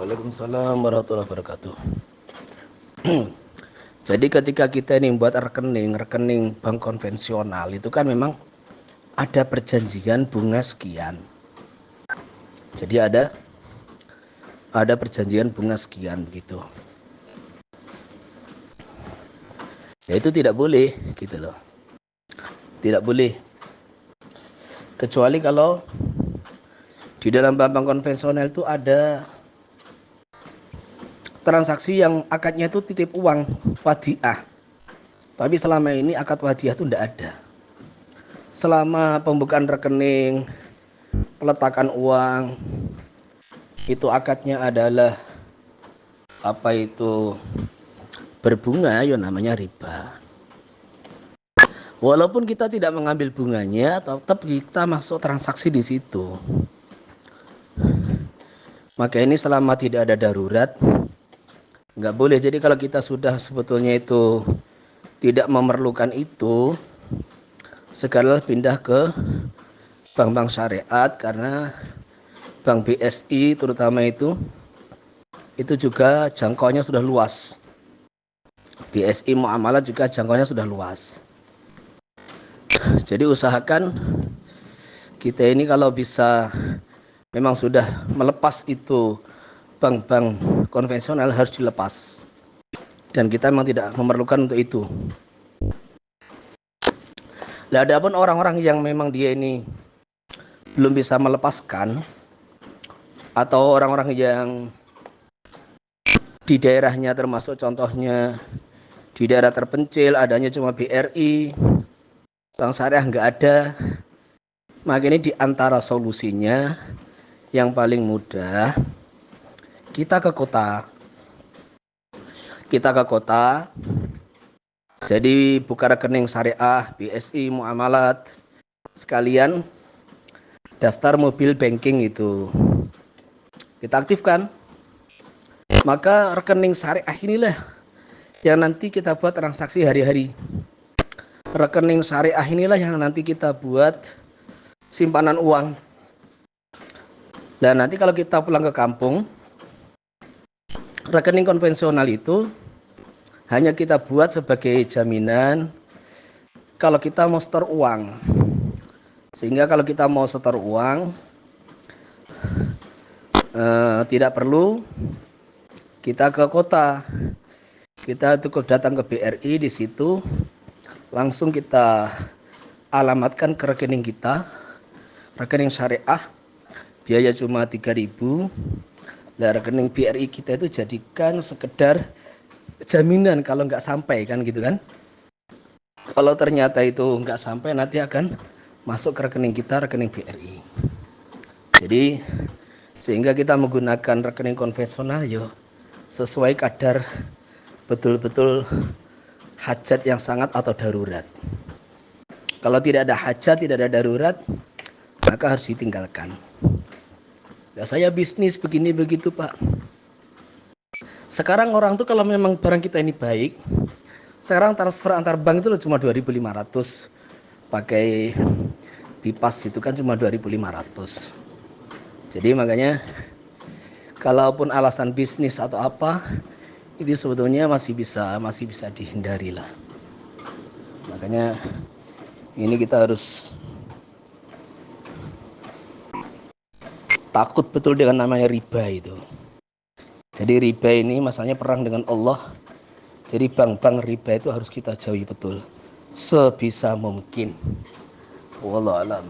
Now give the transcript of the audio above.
Waalaikumsalam warahmatullahi wabarakatuh. Jadi ketika kita ini buat rekening bank konvensional itu kan memang ada perjanjian bunga sekian. Jadi ada perjanjian bunga sekian begitu. Ya itu tidak boleh gitu loh. Tidak boleh. Kecuali kalau di dalam bank konvensional itu ada transaksi yang akadnya itu titip uang wadiah. Tapi selama ini akad wadiah itu tidak ada. Selama pembukaan rekening, peletakan uang, itu akadnya adalah apa itu berbunga, ya namanya riba. Walaupun kita tidak mengambil bunganya, tetap kita masuk transaksi di situ. Maka ini selama tidak ada darurat, nggak boleh. Jadi kalau kita sudah sebetulnya itu tidak memerlukan itu, segala pindah ke bank-bank syariat, karena bank BSI terutama itu juga jangkauannya sudah luas. BSI Muamalat juga jangkauannya sudah luas. Jadi usahakan kita ini kalau bisa memang sudah melepas itu bank-bank konvensional harus dilepas. Dan kita memang tidak memerlukan untuk itu. Nah, adapun orang-orang yang memang dia ini belum bisa melepaskan, atau orang-orang yang di daerahnya termasuk contohnya di daerah terpencil adanya cuma BRI, bank syariah nggak ada, maka ini di antara solusinya yang paling mudah kita ke kota. Jadi buka rekening syariah, BSI, Muamalat, sekalian daftar mobil banking itu kita aktifkan. Maka rekening syariah inilah yang nanti kita buat transaksi hari-hari. Rekening syariah inilah yang nanti kita buat simpanan uang. Dan nanti kalau kita pulang ke kampung, rekening konvensional itu hanya kita buat sebagai jaminan kalau kita mau setor uang. Sehingga kalau kita mau setor uang, tidak perlu kita ke kota. Kita cukup datang ke BRI, di situ langsung kita alamatkan ke rekening kita, rekening syariah, biaya cuma 3.000. Nah, rekening BRI kita itu jadikan sekedar jaminan kalau nggak sampai, kan gitu kan. Kalau ternyata itu nggak sampai, nanti akan masuk ke rekening kita, rekening BRI. Jadi sehingga kita menggunakan rekening konvensional sesuai kadar betul-betul hajat yang sangat atau darurat. Kalau tidak ada hajat, tidak ada darurat, maka harus ditinggalkan. Ya, saya bisnis begini begitu Pak. Sekarang orang tuh kalau memang barang kita ini baik, sekarang transfer antar bank itu cuma 2.500, pakai Bipas itu kan cuma 2.500. Jadi makanya kalaupun alasan bisnis atau apa, itu sebetulnya masih bisa dihindari lah. Makanya ini kita harus takut betul dengan namanya riba itu. Jadi riba ini masalahnya perang dengan Allah. Jadi bank-bank riba itu harus kita jauhi betul sebisa mungkin. Wallahu a'lam.